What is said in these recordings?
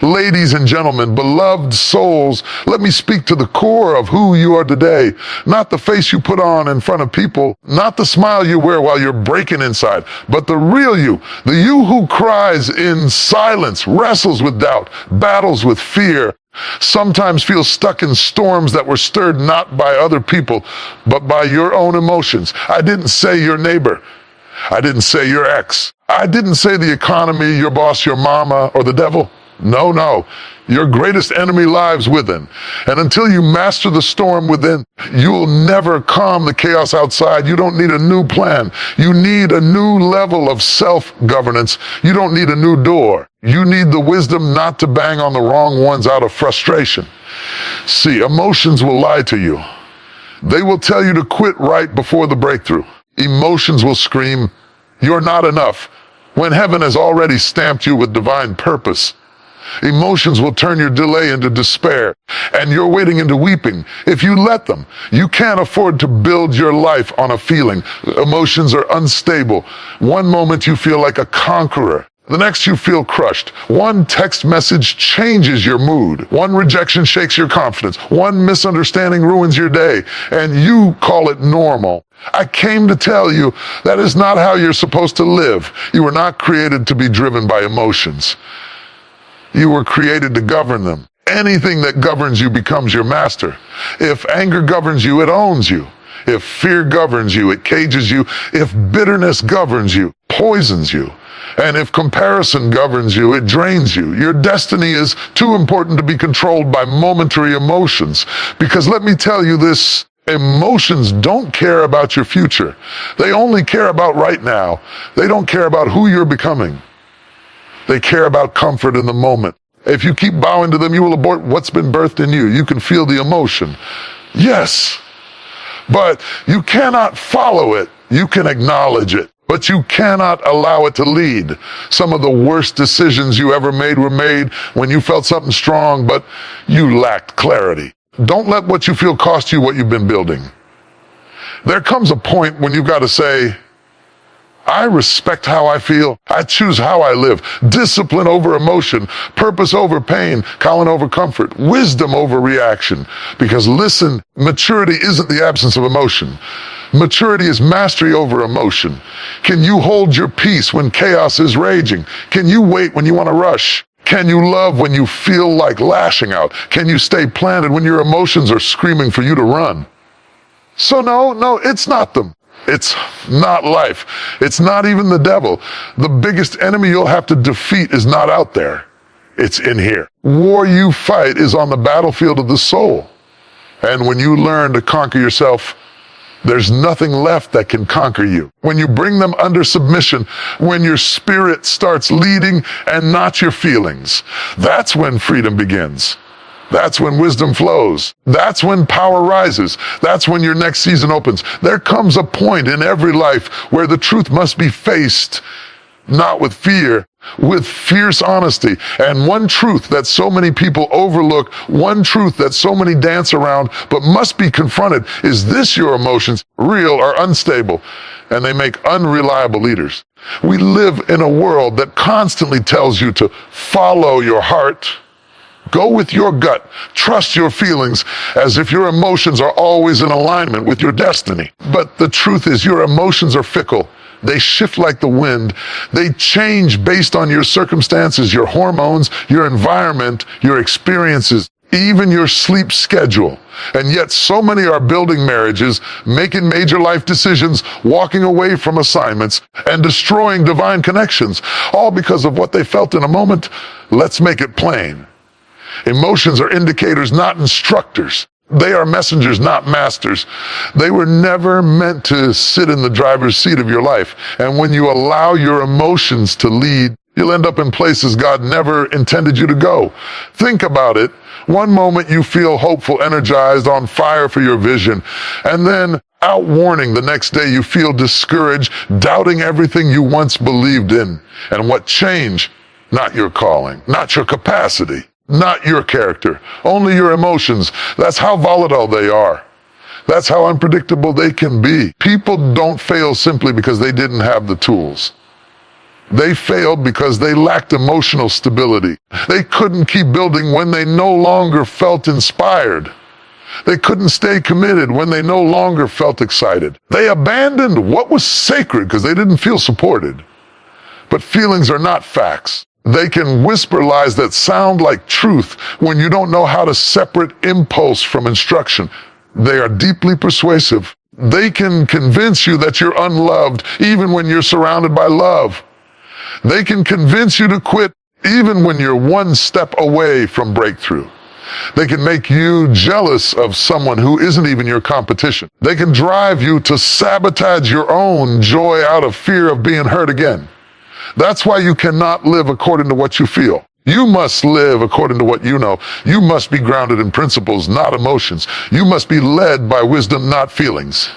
Ladies and gentlemen, beloved souls, let me speak to the core of who you are today. Not the face you put on in front of people, not the smile you wear while you're breaking inside, but the real you, the you who cries in silence, wrestles with doubt, battles with fear, sometimes feels stuck in storms that were stirred not by other people, but by your own emotions. I didn't say your neighbor. I didn't say your ex. I didn't say the economy, your boss, your mama, or the devil. No, no. Your greatest enemy lies within. And until you master the storm within, you'll never calm the chaos outside. You don't need a new plan. You need a new level of self-governance. You don't need a new door. You need the wisdom not to bang on the wrong ones out of frustration. See, emotions will lie to you. They will tell you to quit right before the breakthrough. Emotions will scream, "You're not enough," when heaven has already stamped you with divine purpose. Emotions will turn your delay into despair and your waiting into weeping if you let them. You can't afford to build your life on a feeling. Emotions are unstable. One moment you feel like a conqueror. The next you feel crushed. One text message changes your mood. One rejection shakes your confidence. One misunderstanding ruins your day, and you call it normal. I came to tell you that is not how you're supposed to live. You were not created to be driven by emotions. You were created to govern them. Anything that governs you becomes your master. If anger governs you, it owns you. If fear governs you, it cages you. If bitterness governs you, poisons you. And if comparison governs you, it drains you. Your destiny is too important to be controlled by momentary emotions. Because let me tell you this, emotions don't care about your future. They only care about right now. They don't care about who you're becoming. They care about comfort in the moment. If you keep bowing to them, you will abort what's been birthed in you. You can feel the emotion. Yes, but you cannot follow it. You can acknowledge it, but you cannot allow it to lead. Some of the worst decisions you ever made were made when you felt something strong, but you lacked clarity. Don't let what you feel cost you what you've been building. There comes a point when you've got to say, I respect how I feel. I choose how I live. Discipline over emotion, purpose over pain, Colin over comfort, wisdom over reaction. Because listen, maturity isn't the absence of emotion. Maturity is mastery over emotion. Can you hold your peace when chaos is raging? Can you wait when you want to rush? Can you love when you feel like lashing out? Can you stay planted when your emotions are screaming for you to run? So no, it's not them. It's not life. It's not even the devil. The biggest enemy you'll have to defeat is not out there. It's in here. War you fight is on the battlefield of the soul. And when you learn to conquer yourself, there's nothing left that can conquer you. When you bring them under submission, when your spirit starts leading and not your feelings, that's when freedom begins. That's when wisdom flows. That's when power rises. That's when your next season opens. There comes a point in every life where the truth must be faced, not with fear, with fierce honesty. And one truth that so many people overlook, one truth that so many dance around, but must be confronted, is this: your emotions, real or unstable, and they make unreliable leaders. We live in a world that constantly tells you to follow your heart, go with your gut, trust your feelings, as if your emotions are always in alignment with your destiny. But the truth is, your emotions are fickle. They shift like the wind. They change based on your circumstances, your hormones, your environment, your experiences, even your sleep schedule. And yet so many are building marriages, making major life decisions, walking away from assignments, and destroying divine connections, all because of what they felt in a moment. Let's make it plain. Emotions are indicators, not instructors. They are messengers, not masters. They were never meant to sit in the driver's seat of your life. And when you allow your emotions to lead, you'll end up in places God never intended you to go. Think about it. One moment you feel hopeful, energized, on fire for your vision, and then out warning the next day you feel discouraged, doubting everything you once believed in. And what changed? Not your calling, not your capacity, not your character, only your emotions. That's how volatile they are. That's how unpredictable they can be. People don't fail simply because they didn't have the tools. They failed because they lacked emotional stability. They couldn't keep building when they no longer felt inspired. They couldn't stay committed when they no longer felt excited. They abandoned what was sacred because they didn't feel supported. But feelings are not facts. They can whisper lies that sound like truth when you don't know how to separate impulse from instruction. They are deeply persuasive. They can convince you that you're unloved even when you're surrounded by love. They can convince you to quit even when you're one step away from breakthrough. They can make you jealous of someone who isn't even your competition. They can drive you to sabotage your own joy out of fear of being hurt again. That's why you cannot live according to what you feel. You must live according to what you know. You must be grounded in principles, not emotions. You must be led by wisdom, not feelings.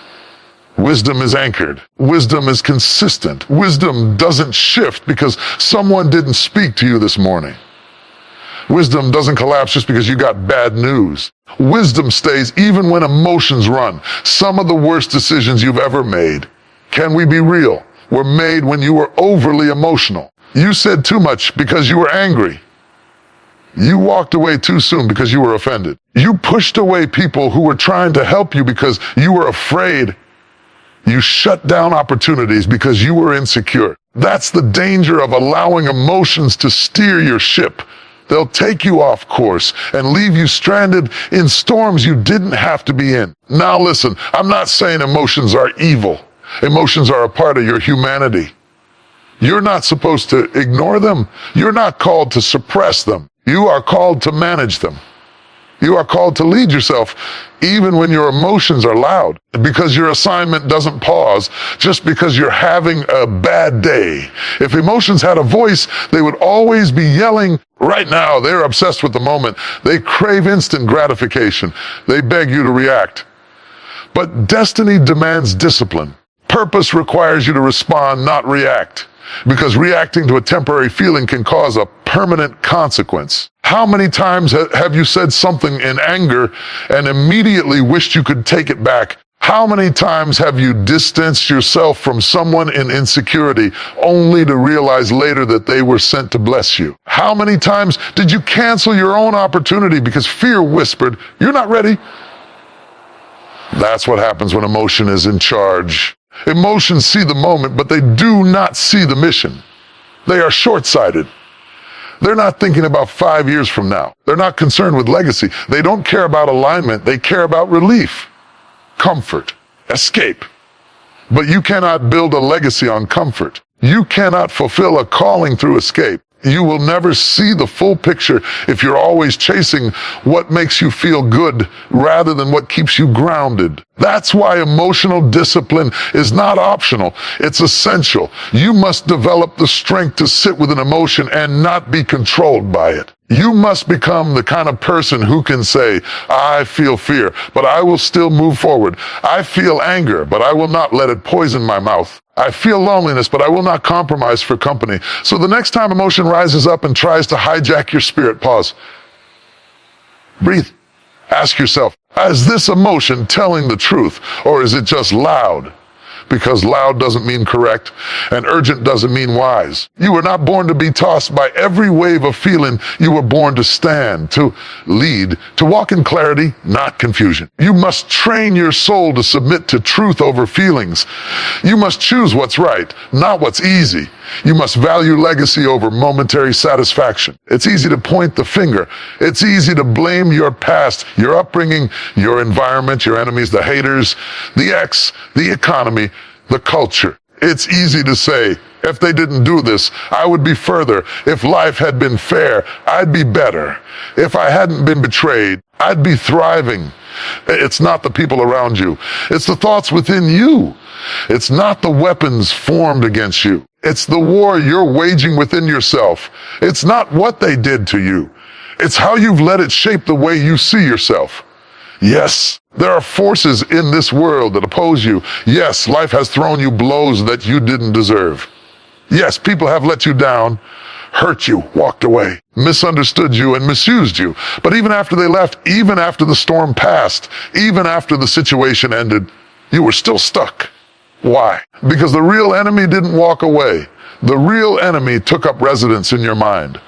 Wisdom is anchored. Wisdom is consistent. Wisdom doesn't shift because someone didn't speak to you this morning. Wisdom doesn't collapse just because you got bad news. Wisdom stays even when emotions run. Some of the worst decisions you've ever made, can we be real, were made when you were overly emotional. You said too much because you were angry. You walked away too soon because you were offended. You pushed away people who were trying to help you because you were afraid. You shut down opportunities because you were insecure. That's the danger of allowing emotions to steer your ship. They'll take you off course and leave you stranded in storms you didn't have to be in. Now listen, I'm not saying emotions are evil. Emotions are a part of your humanity. You're not supposed to ignore them. You're not called to suppress them. You are called to manage them. You are called to lead yourself even when your emotions are loud, because your assignment doesn't pause just because you're having a bad day. If emotions had a voice, they would always be yelling. Right now, they're obsessed with the moment. They crave instant gratification. They beg you to react. But destiny demands discipline. Purpose requires you to respond, not react, because reacting to a temporary feeling can cause a permanent consequence. How many times have you said something in anger and immediately wished you could take it back? How many times have you distanced yourself from someone in insecurity only to realize later that they were sent to bless you? How many times did you cancel your own opportunity because fear whispered, "You're not ready"? That's what happens when emotion is in charge. Emotions see the moment, but they do not see the mission. They are short-sighted. They're not thinking about 5 years from now. They're not concerned with legacy. They don't care about alignment. They care about relief, comfort, escape. But you cannot build a legacy on comfort. You cannot fulfill a calling through escape. You will never see the full picture if you're always chasing what makes you feel good rather than what keeps you grounded. That's why emotional discipline is not optional. It's essential. You must develop the strength to sit with an emotion and not be controlled by it. You must become the kind of person who can say, "I feel fear, but I will still move forward. I feel anger, but I will not let it poison my mouth. I feel loneliness, but I will not compromise for company." So the next time emotion rises up and tries to hijack your spirit, pause. Breathe. Ask yourself, is this emotion telling the truth, or is it just loud? Because loud doesn't mean correct, and urgent doesn't mean wise. You were not born to be tossed by every wave of feeling. You were born to stand, to lead, to walk in clarity, not confusion. You must train your soul to submit to truth over feelings. You must choose what's right, not what's easy. You must value legacy over momentary satisfaction. It's easy to point the finger. It's easy to blame your past, your upbringing, your environment, your enemies, the haters, the ex, the economy, the culture. It's easy to say, if they didn't do this, I would be further. If life had been fair, I'd be better. If I hadn't been betrayed, I'd be thriving. It's not the people around you. It's the thoughts within you. It's not the weapons formed against you. It's the war you're waging within yourself. It's not what they did to you. It's how you've let it shape the way you see yourself. Yes, there are forces in this world that oppose you. Yes, life has thrown you blows that you didn't deserve. Yes, people have let you down, hurt you, walked away, misunderstood you, and misused you. But even after they left, even after the storm passed, even after the situation ended, you were still stuck. Why? Because the real enemy didn't walk away. The real enemy took up residence in your mind.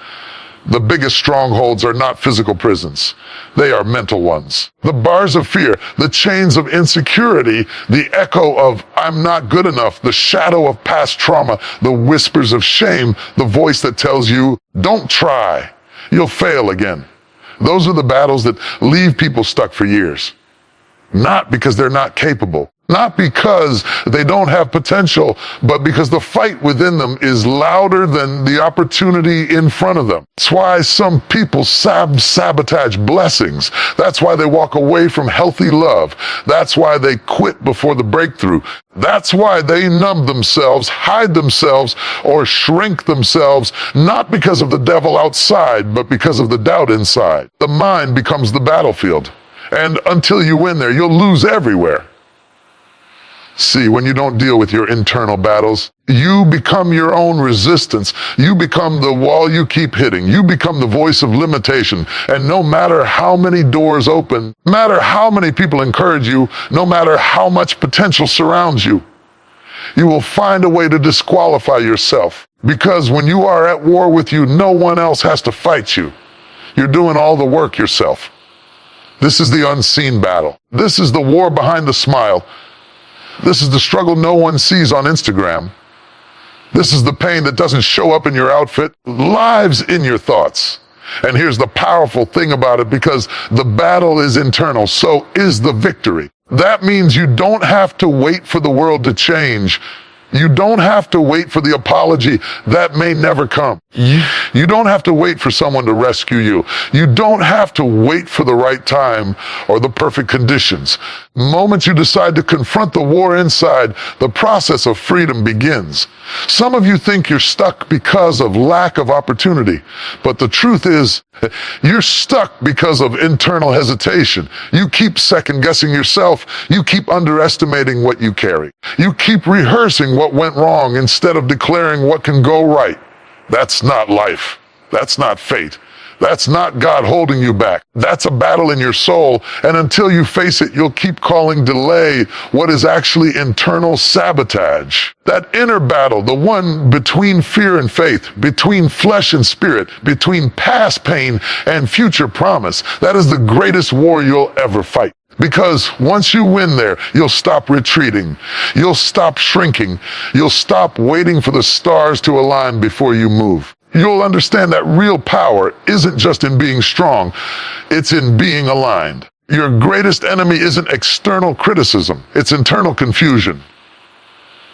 The biggest strongholds are not physical prisons. They are mental ones. The bars of fear, the chains of insecurity, the echo of I'm not good enough, the shadow of past trauma, the whispers of shame, the voice that tells you, don't try, you'll fail again. Those are the battles that leave people stuck for years. Not because they're not capable, not because they don't have potential, but because the fight within them is louder than the opportunity in front of them. That's why some people sabotage blessings. That's why they walk away from healthy love. That's why they quit before the breakthrough. That's why they numb themselves, hide themselves, or shrink themselves, not because of the devil outside, but because of the doubt inside. The mind becomes the battlefield. And until you win there, you'll lose everywhere. See, when you don't deal with your internal battles, you become your own resistance. You become the wall you keep hitting. You become the voice of limitation. And no matter how many doors open, no matter how many people encourage you, no matter how much potential surrounds you, you will find a way to disqualify yourself. Because when you are at war with you, no one else has to fight you. You're doing all the work yourself. This is the unseen battle. This is the war behind the smile. This is the struggle no one sees on Instagram. This is the pain that doesn't show up in your outfit, lives in your thoughts. And here's the powerful thing about it, because the battle is internal, so is the victory. That means you don't have to wait for the world to change. You don't have to wait for the apology that may never come. You don't have to wait for someone to rescue you. You don't have to wait for the right time or the perfect conditions. The moment you decide to confront the war inside, the process of freedom begins. Some of you think you're stuck because of lack of opportunity, but the truth is, you're stuck because of internal hesitation. You keep second-guessing yourself. You keep underestimating what you carry. You keep rehearsing what went wrong instead of declaring what can go right. That's not life. That's not fate. That's not God holding you back. That's a battle in your soul, and until you face it, you'll keep calling delay what is actually internal sabotage. That inner battle, the one between fear and faith, between flesh and spirit, between past pain and future promise, that is the greatest war you'll ever fight. Because once you win there, you'll stop retreating. You'll stop shrinking. You'll stop waiting for the stars to align before you move. You'll understand that real power isn't just in being strong, it's in being aligned. Your greatest enemy isn't external criticism, it's internal confusion.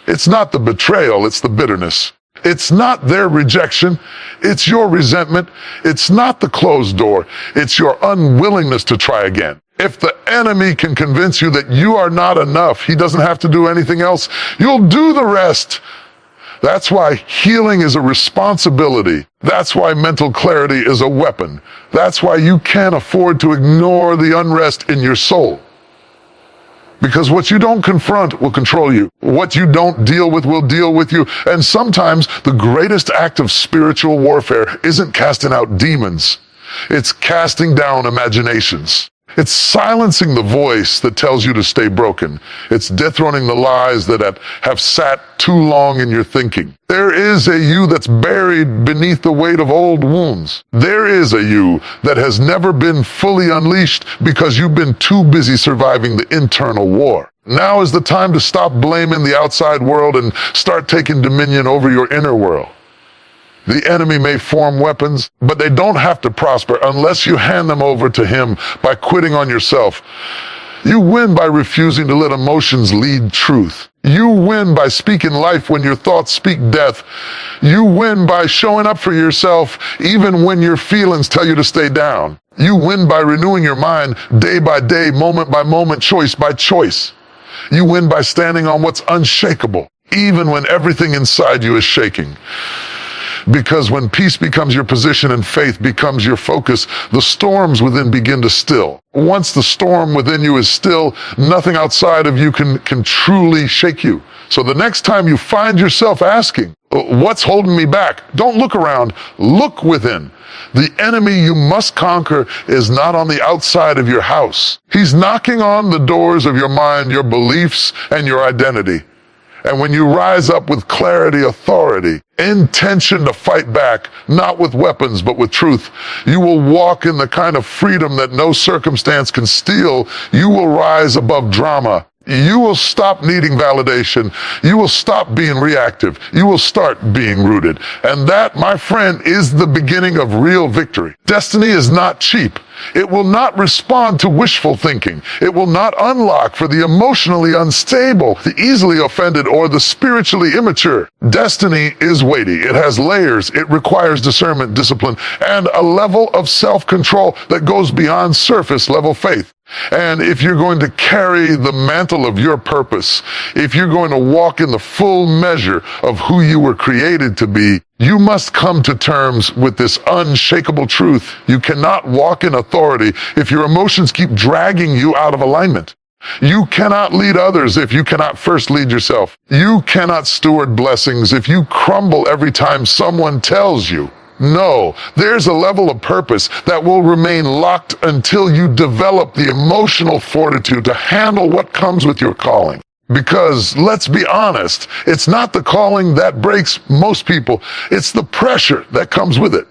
It's not the betrayal, it's the bitterness. It's not their rejection, it's your resentment. It's not the closed door, it's your unwillingness to try again. If the enemy can convince you that you are not enough, he doesn't have to do anything else, you'll do the rest. That's why healing is a responsibility. That's why mental clarity is a weapon. That's why you can't afford to ignore the unrest in your soul. Because what you don't confront will control you. What you don't deal with will deal with you. And sometimes the greatest act of spiritual warfare isn't casting out demons. It's casting down imaginations. It's silencing the voice that tells you to stay broken. It's dethroning the lies that have sat too long in your thinking. There is a you that's buried beneath the weight of old wounds. There is a you that has never been fully unleashed because you've been too busy surviving the internal war. Now is the time to stop blaming the outside world and start taking dominion over your inner world. The enemy may form weapons, but they don't have to prosper unless you hand them over to him by quitting on yourself. You win by refusing to let emotions lead truth. You win by speaking life when your thoughts speak death. You win by showing up for yourself even when your feelings tell you to stay down. You win by renewing your mind day by day, moment by moment, choice by choice. You win by standing on what's unshakable, even when everything inside you is shaking. Because when peace becomes your position and faith becomes your focus, the storms within begin to still. Once the storm within you is still, nothing outside of you can truly shake you. So the next time you find yourself asking, what's holding me back? Don't look around, look within. The enemy you must conquer is not on the outside of your house. He's knocking on the doors of your mind, your beliefs, and your identity. And when you rise up with clarity, authority, intention to fight back, not with weapons, but with truth, you will walk in the kind of freedom that no circumstance can steal. You will rise above drama. You will stop needing validation. You will stop being reactive. You will start being rooted. And that, my friend, is the beginning of real victory. Destiny is not cheap. It will not respond to wishful thinking. It will not unlock for the emotionally unstable, the easily offended, or the spiritually immature. Destiny is weighty. It has layers. It requires discernment, discipline, and a level of self-control that goes beyond surface-level faith. And if you're going to carry the mantle of your purpose, if you're going to walk in the full measure of who you were created to be, you must come to terms with this unshakable truth. You cannot walk in authority if your emotions keep dragging you out of alignment. You cannot lead others if you cannot first lead yourself. You cannot steward blessings if you crumble every time someone tells you. No, there's a level of purpose that will remain locked until you develop the emotional fortitude to handle what comes with your calling. Because, let's be honest, it's not the calling that breaks most people, it's the pressure that comes with it.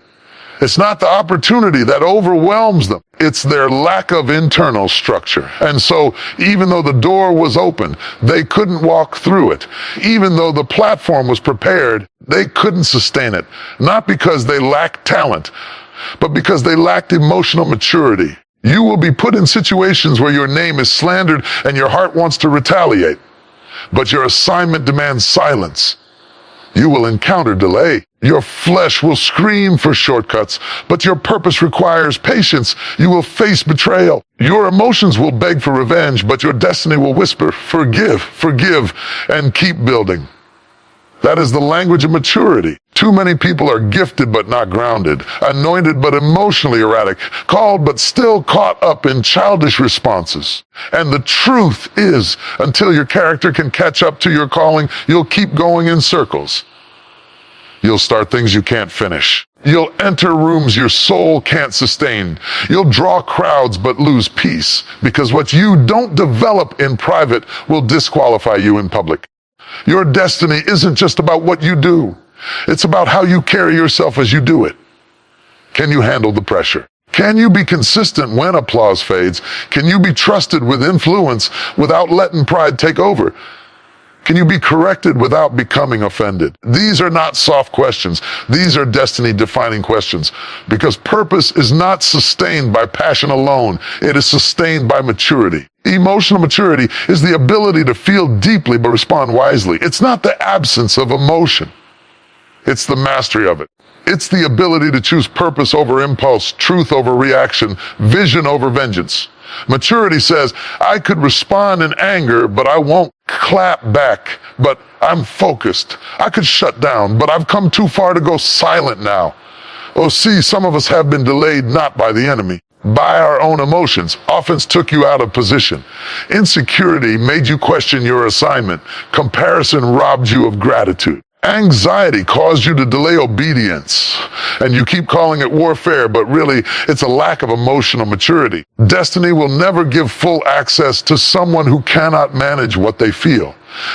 It's not the opportunity that overwhelms them. It's their lack of internal structure. And so, even though the door was open, they couldn't walk through it. Even though the platform was prepared, they couldn't sustain it. Not because they lacked talent, but because they lacked emotional maturity. You will be put in situations where your name is slandered and your heart wants to retaliate. But your assignment demands silence. You will encounter delay. Your flesh will scream for shortcuts, but your purpose requires patience. You will face betrayal. Your emotions will beg for revenge, but your destiny will whisper, forgive, forgive, and keep building. That is the language of maturity. Too many people are gifted but not grounded, anointed but emotionally erratic, called but still caught up in childish responses. And the truth is, until your character can catch up to your calling, you'll keep going in circles. You'll start things you can't finish. You'll enter rooms your soul can't sustain. You'll draw crowds but lose peace, because what you don't develop in private will disqualify you in public. Your destiny isn't just about what you do. It's about how you carry yourself as you do it. Can you handle the pressure? Can you be consistent when applause fades? Can you be trusted with influence without letting pride take over? Can you be corrected without becoming offended? These are not soft questions. These are destiny-defining questions, because purpose is not sustained by passion alone. It is sustained by maturity. Emotional maturity is the ability to feel deeply but respond wisely. It's not the absence of emotion. It's the mastery of it. It's the ability to choose purpose over impulse, truth over reaction, vision over vengeance. Maturity says, I could respond in anger, but I won't clap back, but I'm focused. I could shut down, but I've come too far to go silent now. Oh, see, some of us have been delayed not by the enemy, by our own emotions. Offense took you out of position. Insecurity made you question your assignment. Comparison robbed you of gratitude. Anxiety caused you to delay obedience, and you keep calling it warfare, but really it's a lack of emotional maturity. Destiny will never give full access to someone who cannot manage what they feel,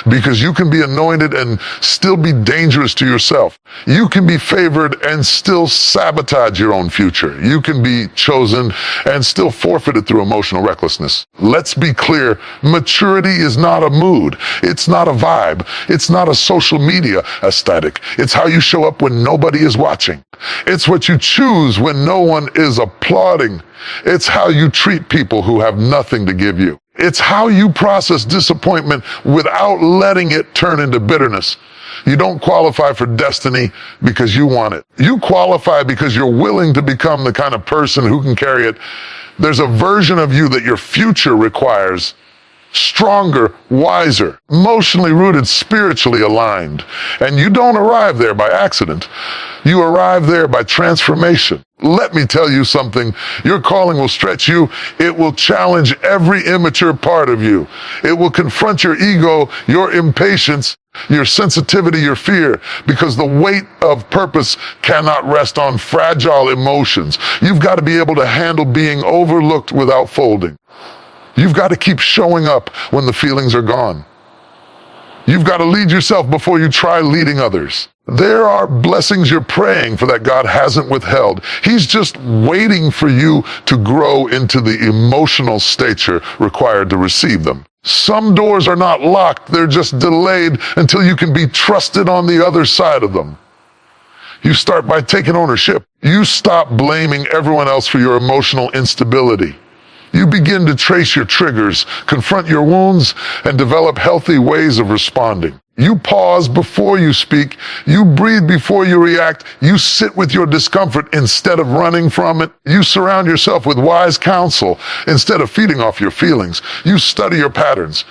because you can be anointed and still be dangerous to yourself. You can be favored and still sabotage your own future. You can be chosen and still forfeit it through emotional recklessness. Let's be clear, maturity is not a mood. It's not a vibe. It's not a social media aesthetic. It's how you show up when nobody is watching. It's what you choose when no one is applauding. It's how you treat people who have nothing to give you. It's how you process disappointment without letting it turn into bitterness. You don't qualify for destiny because you want it. You qualify because you're willing to become the kind of person who can carry it. There's a version of you that your future requires. Stronger, wiser, emotionally rooted, spiritually aligned. And you don't arrive there by accident. You arrive there by transformation. Let me tell you something. Your calling will stretch you. It will challenge every immature part of you. It will confront your ego, your impatience, your sensitivity, your fear, because the weight of purpose cannot rest on fragile emotions. You've got to be able to handle being overlooked without folding. You've got to keep showing up when the feelings are gone. You've got to lead yourself before you try leading others. There are blessings you're praying for that God hasn't withheld. He's just waiting for you to grow into the emotional stature required to receive them. Some doors are not locked, they're just delayed until you can be trusted on the other side of them. You start by taking ownership. You stop blaming everyone else for your emotional instability. You begin to trace your triggers, confront your wounds, and develop healthy ways of responding. You pause before you speak. You breathe before you react. You sit with your discomfort instead of running from it. You surround yourself with wise counsel instead of feeding off your feelings. You study your patterns.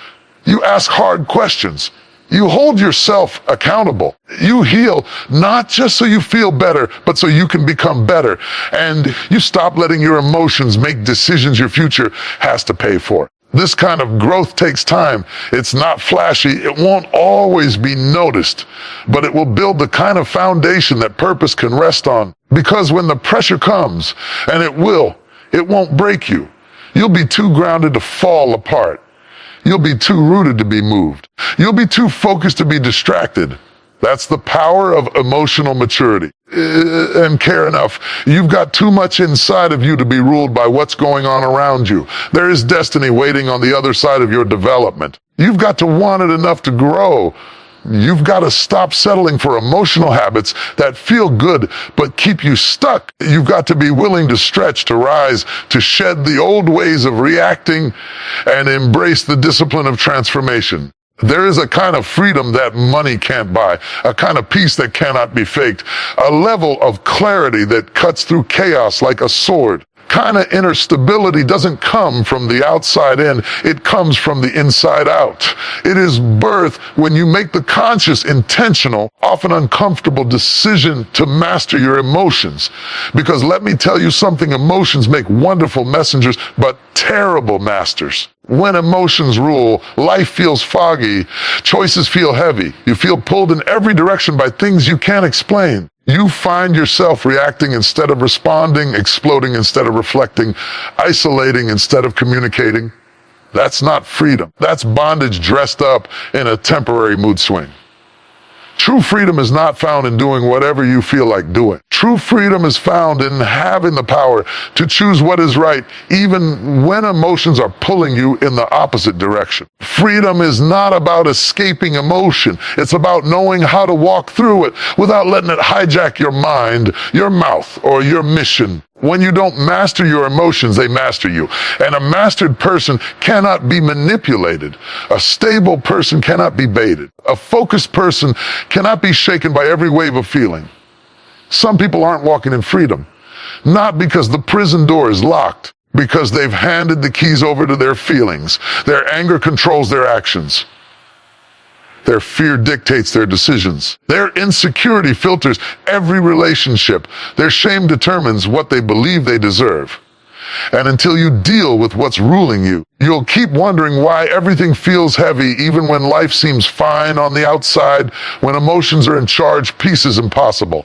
You ask hard questions. You hold yourself accountable. You heal, not just so you feel better, but so you can become better. And you stop letting your emotions make decisions your future has to pay for. This kind of growth takes time. It's not flashy. It won't always be noticed, but it will build the kind of foundation that purpose can rest on. Because when the pressure comes, and it won't break you. You'll be too grounded to fall apart. You'll be too rooted to be moved. You'll be too focused to be distracted. That's the power of emotional maturity. And care enough. You've got too much inside of you to be ruled by what's going on around you. There is destiny waiting on the other side of your development. You've got to want it enough to grow. You've got to stop settling for emotional habits that feel good but keep you stuck. You've got to be willing to stretch, to rise, to shed the old ways of reacting and embrace the discipline of transformation. There is a kind of freedom that money can't buy, a kind of peace that cannot be faked, a level of clarity that cuts through chaos like a sword. Kind of inner stability doesn't come from the outside in, it comes from the inside out. It is birth when you make the conscious, intentional, often uncomfortable decision to master your emotions. Because let me tell you something, emotions make wonderful messengers, but terrible masters. When emotions rule, life feels foggy, choices feel heavy. You feel pulled in every direction by things you can't explain. You find yourself reacting instead of responding, exploding instead of reflecting, isolating instead of communicating. That's not freedom. That's bondage dressed up in a temporary mood swing. True freedom is not found in doing whatever you feel like doing. True freedom is found in having the power to choose what is right, even when emotions are pulling you in the opposite direction. Freedom is not about escaping emotion. It's about knowing how to walk through it without letting it hijack your mind, your mouth, or your mission. When you don't master your emotions, they master you. And a mastered person cannot be manipulated. A stable person cannot be baited. A focused person cannot be shaken by every wave of feeling. Some people aren't walking in freedom, not because the prison door is locked, because they've handed the keys over to their feelings. Their anger controls their actions. Their fear dictates their decisions. Their insecurity filters every relationship. Their shame determines what they believe they deserve. And until you deal with what's ruling you, you'll keep wondering why everything feels heavy even when life seems fine on the outside. When emotions are in charge, peace is impossible.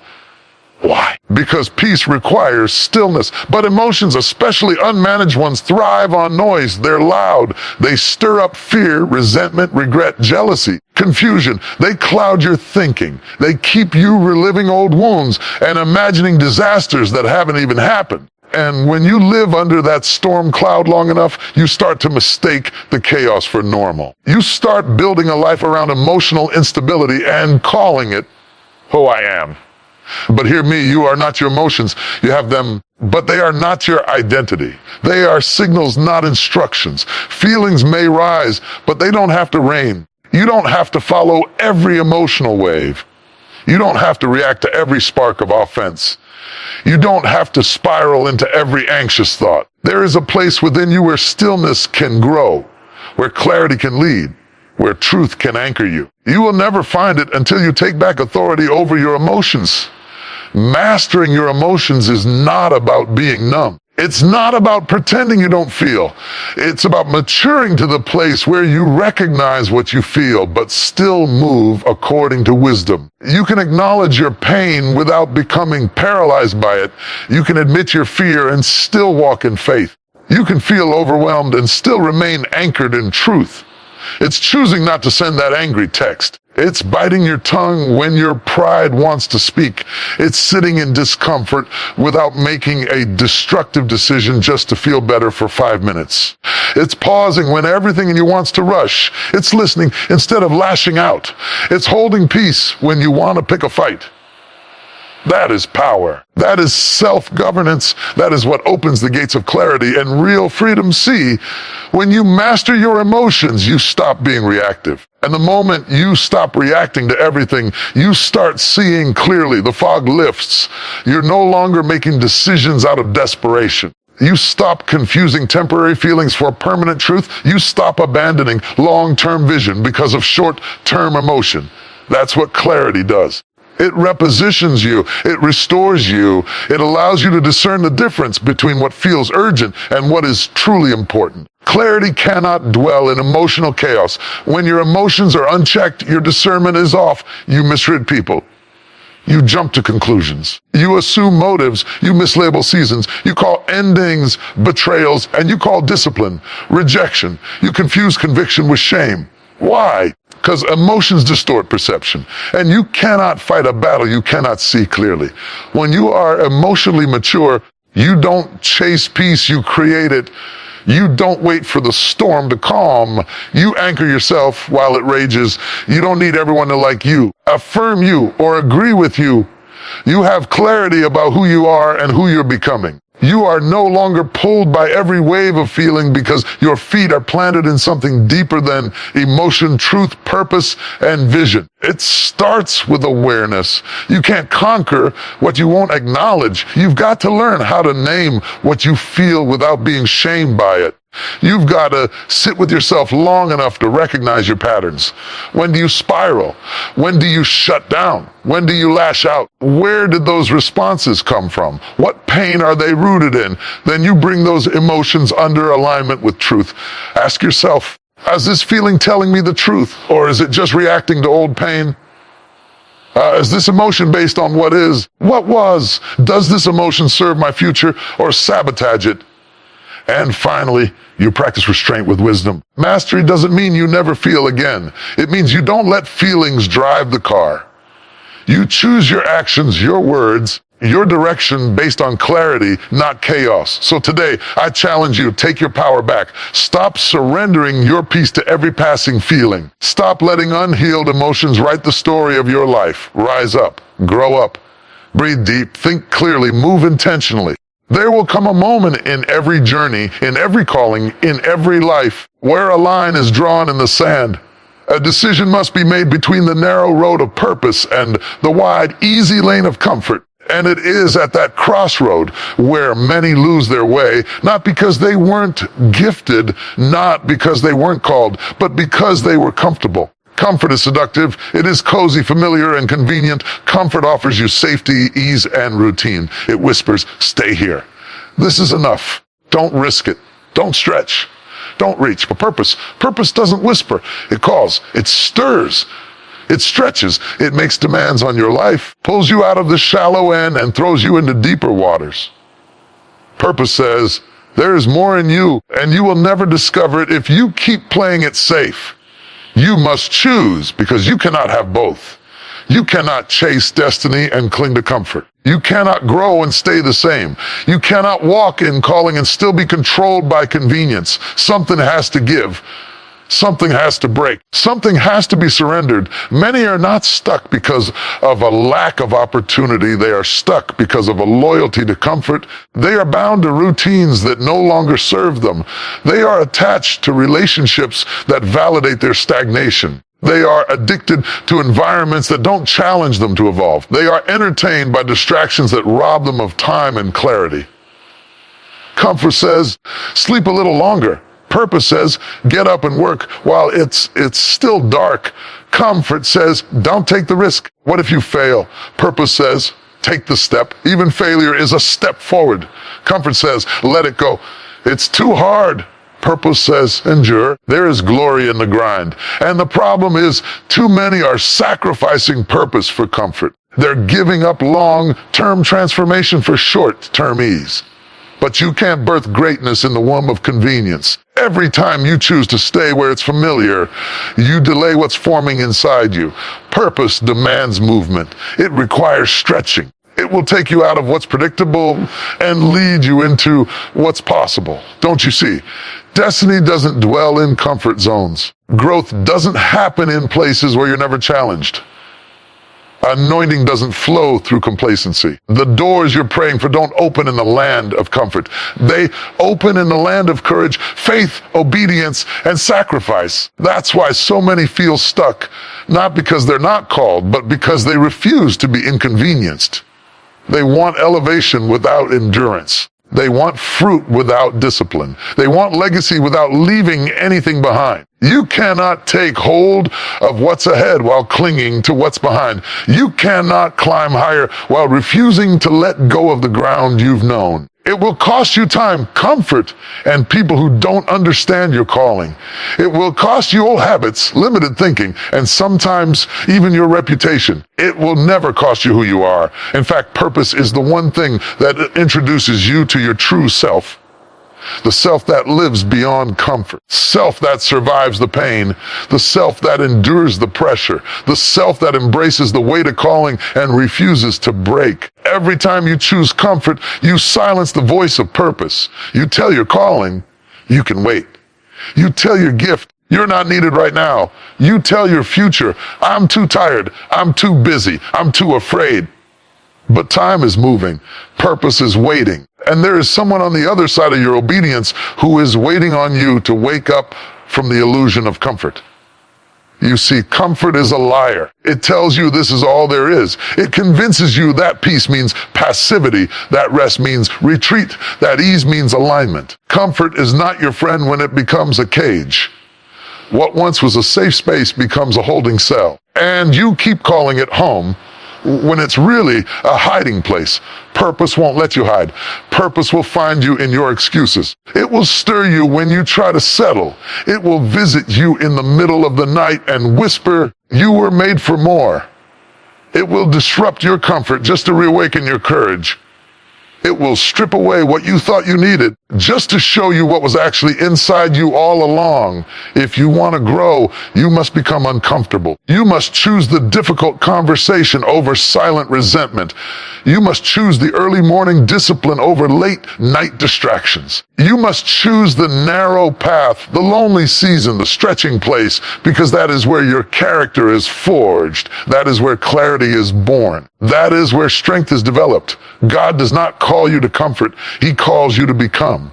Why? Because peace requires stillness. But emotions, especially unmanaged ones, thrive on noise. They're loud. They stir up fear, resentment, regret, jealousy, confusion. They cloud your thinking. They keep you reliving old wounds and imagining disasters that haven't even happened. And when you live under that storm cloud long enough, you start to mistake the chaos for normal. You start building a life around emotional instability and calling it who I am. But hear me, you are not your emotions. You have them, but they are not your identity. They are signals, not instructions. Feelings may rise, but they don't have to reign. You don't have to follow every emotional wave. You don't have to react to every spark of offense. You don't have to spiral into every anxious thought. There is a place within you where stillness can grow, where clarity can lead, where truth can anchor you. You will never find it until you take back authority over your emotions. Mastering your emotions is not about being numb. It's not about pretending you don't feel. It's about maturing to the place where you recognize what you feel, but still move according to wisdom. You can acknowledge your pain without becoming paralyzed by it. You can admit your fear and still walk in faith. You can feel overwhelmed and still remain anchored in truth. It's choosing not to send that angry text. It's biting your tongue when your pride wants to speak. It's sitting in discomfort without making a destructive decision just to feel better for 5 minutes. It's pausing when everything in you wants to rush. It's listening instead of lashing out. It's holding peace when you want to pick a fight. That is power. That is self-governance. That is what opens the gates of clarity and real freedom. See, when you master your emotions, you stop being reactive. And the moment you stop reacting to everything, you start seeing clearly. The fog lifts. You're no longer making decisions out of desperation. You stop confusing temporary feelings for permanent truth. You stop abandoning long-term vision because of short-term emotion. That's what clarity does. It repositions you. It restores you. It allows you to discern the difference between what feels urgent and what is truly important. Clarity cannot dwell in emotional chaos. When your emotions are unchecked, your discernment is off. You misread people. You jump to conclusions. You assume motives. You mislabel seasons. You call endings betrayals, and you call discipline rejection. You confuse conviction with shame. Why? Because emotions distort perception, and you cannot fight a battle you cannot see clearly. When you are emotionally mature, you don't chase peace, you create it. You don't wait for the storm to calm. You anchor yourself while it rages. You don't need everyone to like you, affirm you, or agree with you. You have clarity about who you are and who you're becoming. You are no longer pulled by every wave of feeling because your feet are planted in something deeper than emotion, truth, purpose, and vision. It starts with awareness. You can't conquer what you won't acknowledge. You've got to learn how to name what you feel without being shamed by it. You've got to sit with yourself long enough to recognize your patterns. When do you spiral? When do you shut down? When do you lash out? Where did those responses come from? What pain are they rooted in? Then you bring those emotions under alignment with truth. Ask yourself, is this feeling telling me the truth? Or is it just reacting to old pain? Is this emotion based on what is? What was? Does this emotion serve my future or sabotage it? And finally, you practice restraint with wisdom. Mastery doesn't mean you never feel again. It means you don't let feelings drive the car. You choose your actions, your words, your direction based on clarity, not chaos. So today, I challenge you, take your power back. Stop surrendering your peace to every passing feeling. Stop letting unhealed emotions write the story of your life. Rise up, grow up, breathe deep, think clearly, move intentionally. There will come a moment in every journey, in every calling, in every life, where a line is drawn in the sand. A decision must be made between the narrow road of purpose and the wide, easy lane of comfort. And it is at that crossroad where many lose their way, not because they weren't gifted, not because they weren't called, but because they were comfortable. Comfort is seductive. It is cozy, familiar, and convenient. Comfort offers you safety, ease, and routine. It whispers, stay here. This is enough. Don't risk it. Don't stretch. Don't reach. But purpose doesn't whisper. It calls. It stirs. It stretches. It makes demands on your life, pulls you out of the shallow end, and throws you into deeper waters. Purpose says, there is more in you, and you will never discover it if you keep playing it safe. You must choose, because you cannot have both. You cannot chase destiny and cling to comfort. You cannot grow and stay the same. You cannot walk in calling and still be controlled by convenience. Something has to give. Something has to break. Something has to be surrendered. Many are not stuck because of a lack of opportunity. They are stuck because of a loyalty to comfort. They are bound to routines that no longer serve them. They are attached to relationships that validate their stagnation. They are addicted to environments that don't challenge them to evolve. They are entertained by distractions that rob them of time and clarity. Comfort says, sleep a little longer. Purpose says, get up and work while it's still dark. Comfort says, don't take the risk. What if you fail? Purpose says, take the step. Even failure is a step forward. Comfort says, let it go. It's too hard. Purpose says, endure. There is glory in the grind. And the problem is, too many are sacrificing purpose for comfort. They're giving up long-term transformation for short-term ease. But you can't birth greatness in the womb of convenience. Every time you choose to stay where it's familiar, you delay what's forming inside you. Purpose demands movement. It requires stretching. It will take you out of what's predictable and lead you into what's possible. Don't you see? Destiny doesn't dwell in comfort zones. Growth doesn't happen in places where you're never challenged. Anointing doesn't flow through complacency. The doors you're praying for don't open in the land of comfort. They open in the land of courage, faith, obedience, and sacrifice. That's why so many feel stuck, not because they're not called, but because they refuse to be inconvenienced. They want elevation without endurance. They want fruit without discipline. They want legacy without leaving anything behind. You cannot take hold of what's ahead while clinging to what's behind. You cannot climb higher while refusing to let go of the ground you've known. It will cost you time, comfort, and people who don't understand your calling. It will cost you old habits, limited thinking, and sometimes even your reputation. It will never cost you who you are. In fact, purpose is the one thing that introduces you to your true self. The self that lives beyond comfort, self that survives the pain, the self that endures the pressure, the self that embraces the weight of calling and refuses to break. Every time you choose comfort, you silence the voice of purpose. You tell your calling, you can wait. You tell your gift, you're not needed right now. You tell your future, I'm too tired, I'm too busy, I'm too afraid. But time is moving, purpose is waiting, and there is someone on the other side of your obedience who is waiting on you to wake up from the illusion of comfort. You see, comfort is a liar. It tells you this is all there is. It convinces you that peace means passivity, that rest means retreat, that ease means alignment. Comfort is not your friend when it becomes a cage. What once was a safe space becomes a holding cell, and you keep calling it home when it's really a hiding place. Purpose won't let you hide. Purpose will find you in your excuses. It will stir you when you try to settle. It will visit you in the middle of the night and whisper, "You were made for more." It will disrupt your comfort just to reawaken your courage. It will strip away what you thought you needed just to show you what was actually inside you all along. If you want to grow, you must become uncomfortable. You must choose the difficult conversation over silent resentment. You must choose the early morning discipline over late night distractions. You must choose the narrow path, the lonely season, the stretching place, because that is where your character is forged. That is where clarity is born. That is where strength is developed. God does not call you to comfort. He calls you to become.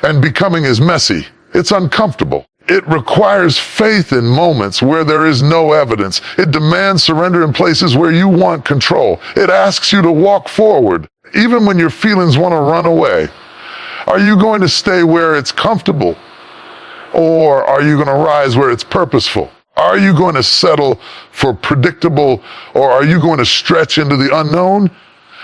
And becoming is messy. It's uncomfortable. It requires faith in moments where there is no evidence. It demands surrender in places where you want control. It asks you to walk forward, even when your feelings want to run away. Are you going to stay where it's comfortable? Or are you going to rise where it's purposeful? Are you going to settle for predictable, or are you going to stretch into the unknown?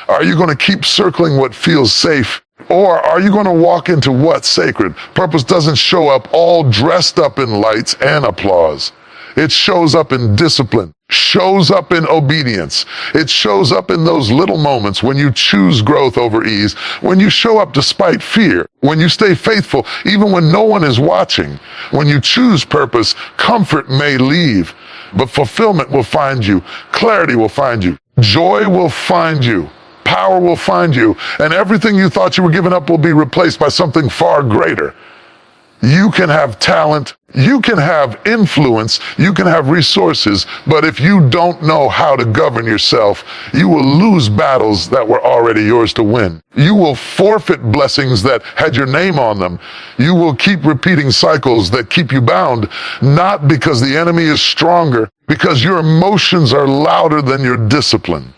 Are you going to keep circling what feels safe? Or are you going to walk into what's sacred? Purpose doesn't show up all dressed up in lights and applause. It shows up in discipline, shows up in obedience. It shows up in those little moments when you choose growth over ease, when you show up despite fear, when you stay faithful even when no one is watching. When you choose purpose, comfort may leave, but fulfillment will find you, clarity will find you, joy will find you. Power will find you, and everything you thought you were giving up will be replaced by something far greater. You can have talent, you can have influence, you can have resources, but if you don't know how to govern yourself, you will lose battles that were already yours to win. You will forfeit blessings that had your name on them. You will keep repeating cycles that keep you bound, not because the enemy is stronger, because your emotions are louder than your discipline.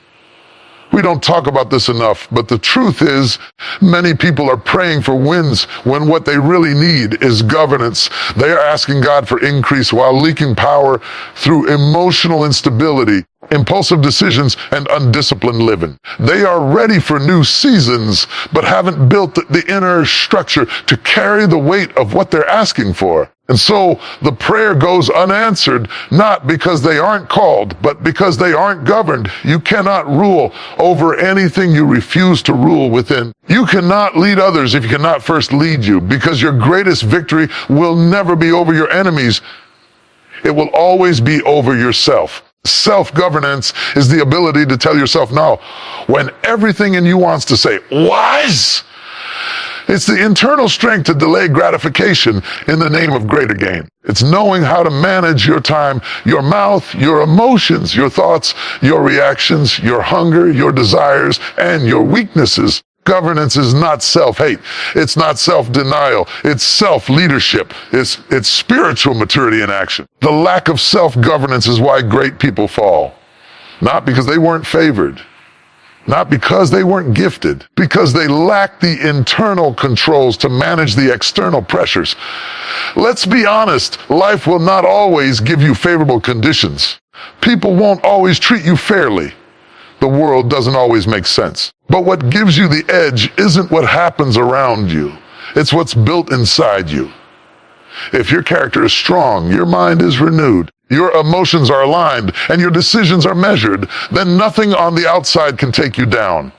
We don't talk about this enough, but the truth is, many people are praying for wins when what they really need is governance. They are asking God for increase while leaking power through emotional instability. impulsive decisions, and undisciplined living. They are ready for new seasons, but haven't built the inner structure to carry the weight of what they're asking for. And so the prayer goes unanswered, not because they aren't called, but because they aren't governed. You cannot rule over anything you refuse to rule within. You cannot lead others if you cannot first lead you, because your greatest victory will never be over your enemies. It will always be over yourself. Self-governance is the ability to tell yourself no when everything in you wants to say, wise. It's the internal strength to delay gratification in the name of greater gain. It's knowing how to manage your time, your mouth, your emotions, your thoughts, your reactions, your hunger, your desires, and your weaknesses. Governance is not self-hate. It's not self-denial. It's self-leadership. It's spiritual maturity in action. The lack of self-governance is why great people fall. Not because they weren't favored. Not because they weren't gifted, because they lack the internal controls to manage the external pressures. Let's be honest, life will not always give you favorable conditions. People won't always treat you fairly. The world doesn't always make sense. But what gives you the edge isn't what happens around you. It's what's built inside you. If your character is strong, your mind is renewed, your emotions are aligned, and your decisions are measured, then nothing on the outside can take you down.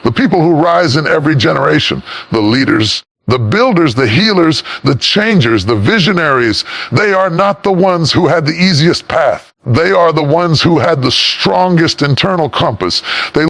The people who rise in every generation, the leaders, the builders, the healers, the changers, the visionaries, they are not the ones who had the easiest path. They are the ones who had the strongest internal compass. They